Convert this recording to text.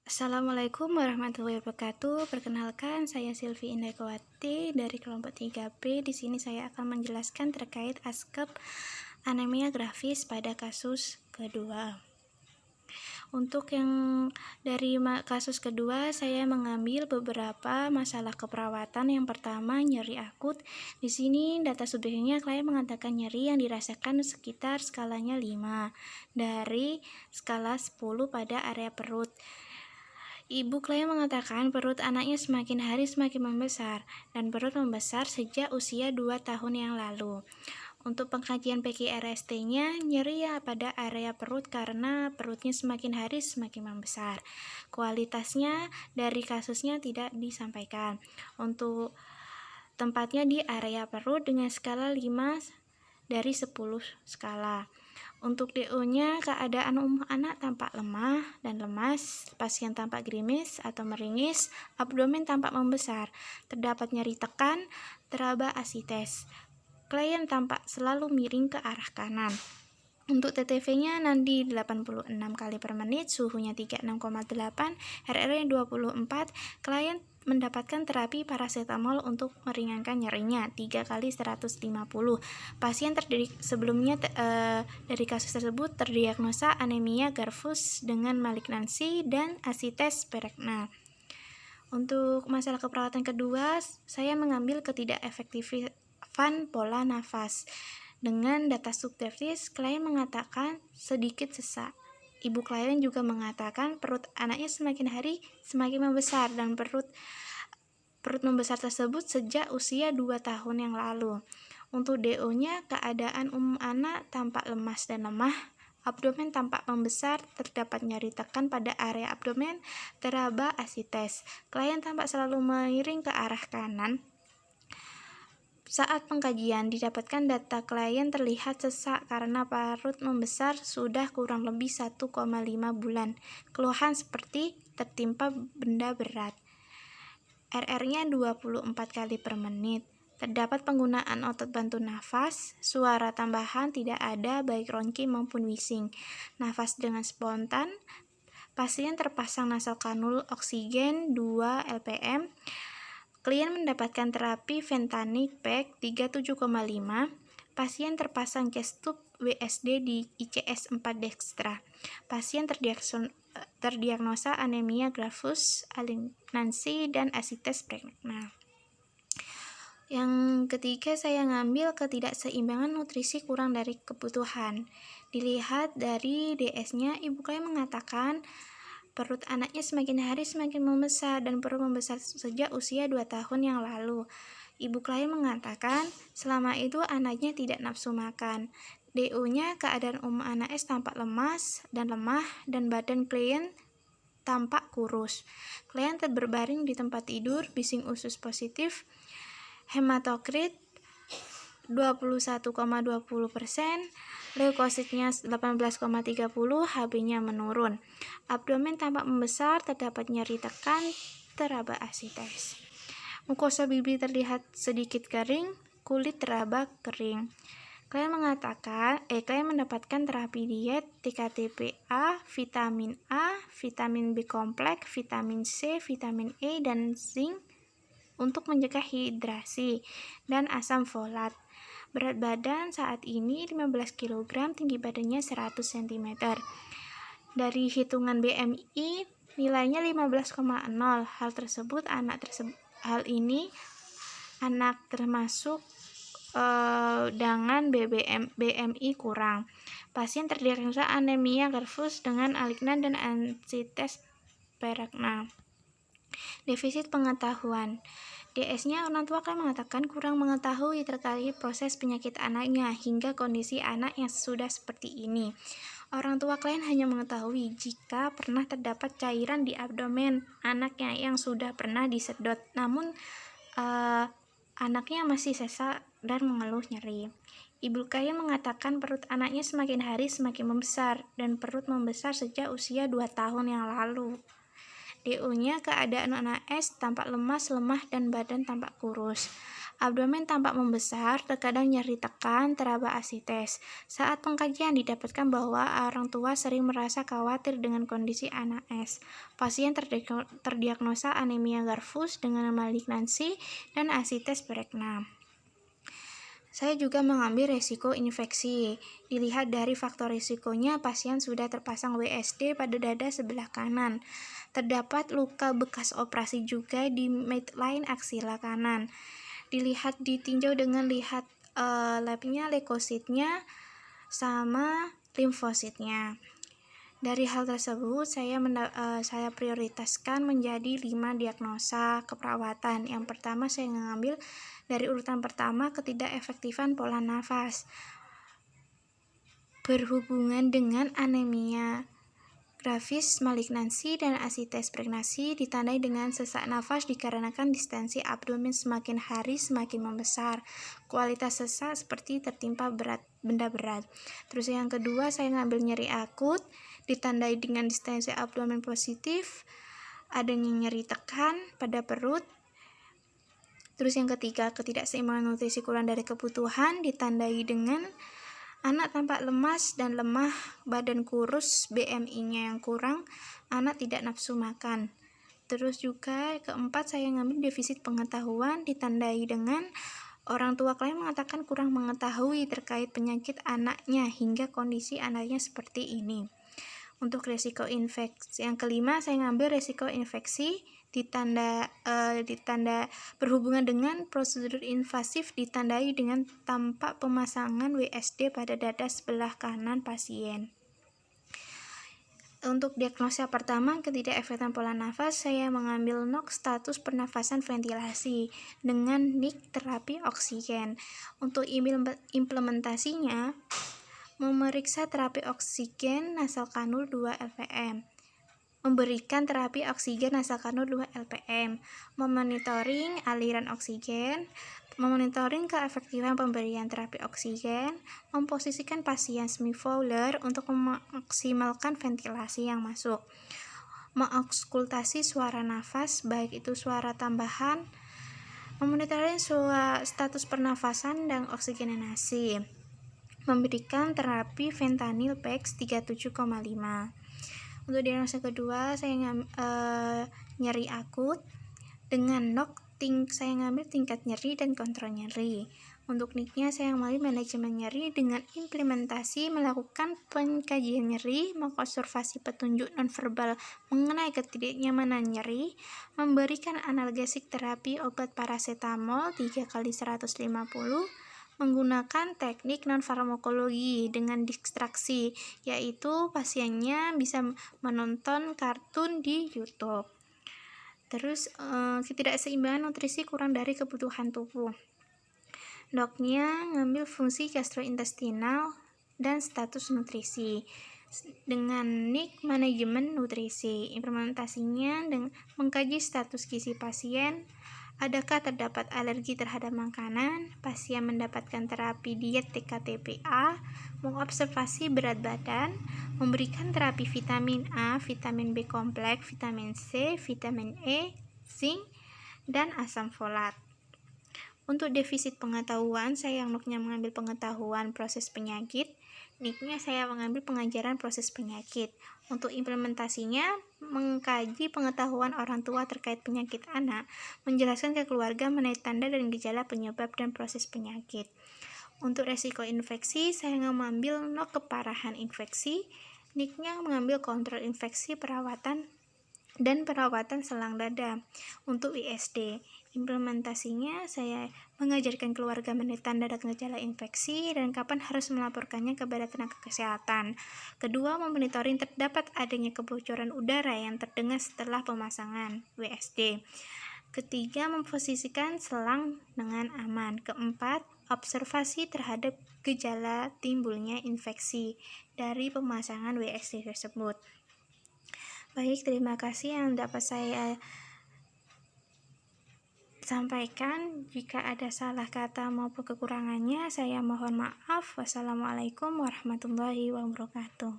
Assalamualaikum warahmatullahi wabarakatuh. Perkenalkan, saya Silvi Indakawati dari kelompok 3B. Di sini saya akan menjelaskan terkait ASKEP anemia grafis pada kasus kedua. Untuk yang dari kasus kedua, saya mengambil beberapa masalah keperawatan. Yang pertama, nyeri akut. Di sini data subjektifnya klien mengatakan nyeri yang dirasakan sekitar skalanya 5 dari skala 10 pada area perut. Ibu klien mengatakan perut anaknya semakin hari semakin membesar dan perut membesar sejak usia 2 tahun yang lalu. Untuk pengkajian PQRST-nya, nyeri pada area perut karena perutnya semakin hari semakin membesar. Kualitasnya dari kasusnya tidak disampaikan. Untuk tempatnya di area perut dengan skala 5 dari 10 skala. Untuk DO-nya, keadaan anak tampak lemah dan lemas, pasien tampak gerimis atau meringis, abdomen tampak membesar, terdapat nyeri tekan, teraba asites. Klien tampak selalu miring ke arah kanan. Untuk TTV-nya nadi 86 kali per menit, suhunya 36,8, RR-nya 24. Klien mendapatkan terapi paracetamol untuk meringankan nyerinya 3 kali 150. Pasien sebelumnya dari kasus tersebut terdiagnosa anemia grafus dengan malignansi dan asites perekna. Untuk masalah keperawatan kedua, saya mengambil ketidakefektifan pola nafas. Dengan data subjektif, klien mengatakan sedikit sesak. Ibu klien juga mengatakan perut anaknya semakin hari semakin membesar dan perut membesar tersebut sejak usia 2 tahun yang lalu. Untuk DO-nya, keadaan anak tampak lemas dan lemah, abdomen tampak membesar, terdapat nyeri tekan pada area abdomen, teraba asites. Klien tampak selalu miring ke arah kanan. Saat pengkajian, didapatkan data klien terlihat sesak karena perut membesar sudah kurang lebih 1,5 bulan. Keluhan seperti tertimpa benda berat. RR-nya 24 kali per menit. Terdapat penggunaan otot bantu nafas, suara tambahan tidak ada baik ronki maupun wheezing. Nafas dengan spontan. Pasien terpasang nasal kanul oksigen 2 lpm. Klien mendapatkan terapi Ventanic PEG 37,5. Pasien terpasang chest tube WSD di ICS 4 Dextra. Pasien terdiagnosa anemia grafus, malignansi, dan asites perekna. Yang ketiga, saya ngambil ketidakseimbangan nutrisi kurang dari kebutuhan. Dilihat dari DS-nya, ibu klien mengatakan perut anaknya semakin hari semakin membesar dan perut membesar sejak usia 2 tahun yang lalu. Ibu klien mengatakan selama itu anaknya tidak nafsu makan. DO-nya, keadaan anak S tampak lemas dan lemah dan badan klien tampak kurus. Klien berbaring di tempat tidur, bising usus positif, hematokrit 21,20%, leukositnya 18,30, HB-nya menurun. Abdomen tampak membesar, terdapat nyeri tekan, teraba asites. Mukosa bibir terlihat sedikit kering, kulit teraba kering. Klien mendapatkan terapi diet TKTPA, vitamin B kompleks, vitamin C, vitamin E, dan zinc untuk mencegah hidrasi dan asam folat. Berat badan saat ini 15 kg, tinggi badannya 100 cm. Dari hitungan BMI nilainya 15,0. Hal ini anak termasuk dengan BMI kurang. Pasien terdiagnosa anemia grafus dengan alignan dan asites perekna. Defisit pengetahuan. DS-nya, orang tua kan mengatakan kurang mengetahui terkait proses penyakit anaknya hingga kondisi anak yang sudah seperti ini. Orang tua klien hanya mengetahui jika pernah terdapat cairan di abdomen anaknya yang sudah pernah disedot, namun anaknya masih sesak dan mengeluh nyeri. Ibu klien mengatakan perut anaknya semakin hari semakin membesar dan perut membesar sejak usia 2 tahun yang lalu. DO-nya keadaan NAS tampak lemas, lemah, dan badan tampak kurus. Abdomen tampak membesar, terkadang nyeri tekan, teraba asites. Saat pengkajian didapatkan bahwa orang tua sering merasa khawatir dengan kondisi NAS. Pasien terdiagnosa anemia Garfus dengan malignansi dan asites berekna. Saya juga mengambil resiko infeksi. Dilihat dari faktor risikonya, pasien sudah terpasang WSD pada dada sebelah kanan. Terdapat luka bekas operasi juga di midline aksila kanan. Dilihat ditinjau dengan lihat labnya, leukositnya sama limfositnya. Dari hal tersebut, saya prioritaskan menjadi 5 diagnosa keperawatan. Yang pertama, saya mengambil dari urutan pertama, ketidakefektifan pola nafas berhubungan dengan anemia grafis, malignansi, dan asites pregnansi ditandai dengan sesak nafas dikarenakan distensi abdomen semakin hari semakin membesar. Kualitas sesak seperti tertimpa benda berat. Terus yang kedua, saya ngambil nyeri akut ditandai dengan distensi abdomen positif, adanya nyeri tekan pada perut. Terus yang ketiga, ketidakseimbangan nutrisi kurang dari kebutuhan ditandai dengan anak tampak lemas dan lemah, badan kurus, BMI-nya yang kurang, anak tidak nafsu makan. Terus juga keempat, saya ngambil defisit pengetahuan ditandai dengan orang tua klien mengatakan kurang mengetahui terkait penyakit anaknya hingga kondisi anaknya seperti ini. Untuk risiko infeksi yang kelima, saya ngambil risiko infeksi ditanda berhubungan dengan prosedur invasif ditandai dengan tampak pemasangan WSD pada dada sebelah kanan pasien. Untuk diagnosa pertama, ketidakefektifan pola nafas, saya mengambil NOK status pernafasan ventilasi dengan NIC terapi oksigen. Untuk implementasinya, memeriksa terapi oksigen nasal kanul 2 LPM. Memberikan terapi oksigen nasal kanul 2 LPM, memonitoring aliran oksigen, memonitoring keefektifan pemberian terapi oksigen, memposisikan pasien semi-fowler untuk memaksimalkan ventilasi yang masuk, mengauskultasi suara nafas, baik itu suara tambahan, memonitoring status pernafasan dan oksigenasi, memberikan terapi fentanyl PEX 37,5. Untuk diagnosa kedua, saya nyeri akut dengan NOK saya ngambil tingkat nyeri dan kontrol nyeri. Untuk NIC-nya saya mengambil manajemen nyeri dengan implementasi melakukan pengkajian nyeri, mengobservasi petunjuk nonverbal mengenai ketidaknyamanan nyeri, memberikan analgesik terapi obat paracetamol 3x150, menggunakan teknik non-farmakologi dengan distraksi, yaitu pasiennya bisa menonton kartun di YouTube. Terus ketidakseimbangan nutrisi kurang dari kebutuhan tubuh. Doknya ngambil fungsi gastrointestinal dan status nutrisi dengan NIC manajemen nutrisi. Implementasinya dengan mengkaji status gizi pasien. Adakah terdapat alergi terhadap makanan? Pasien mendapatkan terapi diet TKTPA, mengobservasi berat badan, memberikan terapi vitamin A, vitamin B kompleks, vitamin C, vitamin E, zinc, dan asam folat. Untuk defisit pengetahuan, saya NOK-nya mengambil pengetahuan proses penyakit, NIC-nya saya mengambil pengajaran proses penyakit. Untuk implementasinya, mengkaji pengetahuan orang tua terkait penyakit anak, menjelaskan ke keluarga mengenai tanda dan gejala penyebab dan proses penyakit. Untuk resiko infeksi, saya mengambil NOK keparahan infeksi, NIC-nya mengambil kontrol infeksi perawatan dan perawatan selang dada. Untuk ISD, implementasinya saya mengajarkan keluarga mengenai tanda dan gejala infeksi dan kapan harus melaporkannya kepada tenaga kesehatan. Kedua, memonitoring terdapat adanya kebocoran udara yang terdengar setelah pemasangan WSD. Ketiga, memposisikan selang dengan aman. Keempat, observasi terhadap gejala timbulnya infeksi dari pemasangan WSD tersebut. Baik, terima kasih yang dapat saya sampaikan. Jika ada salah kata maupun kekurangannya, saya mohon maaf. Wassalamualaikum warahmatullahi wabarakatuh.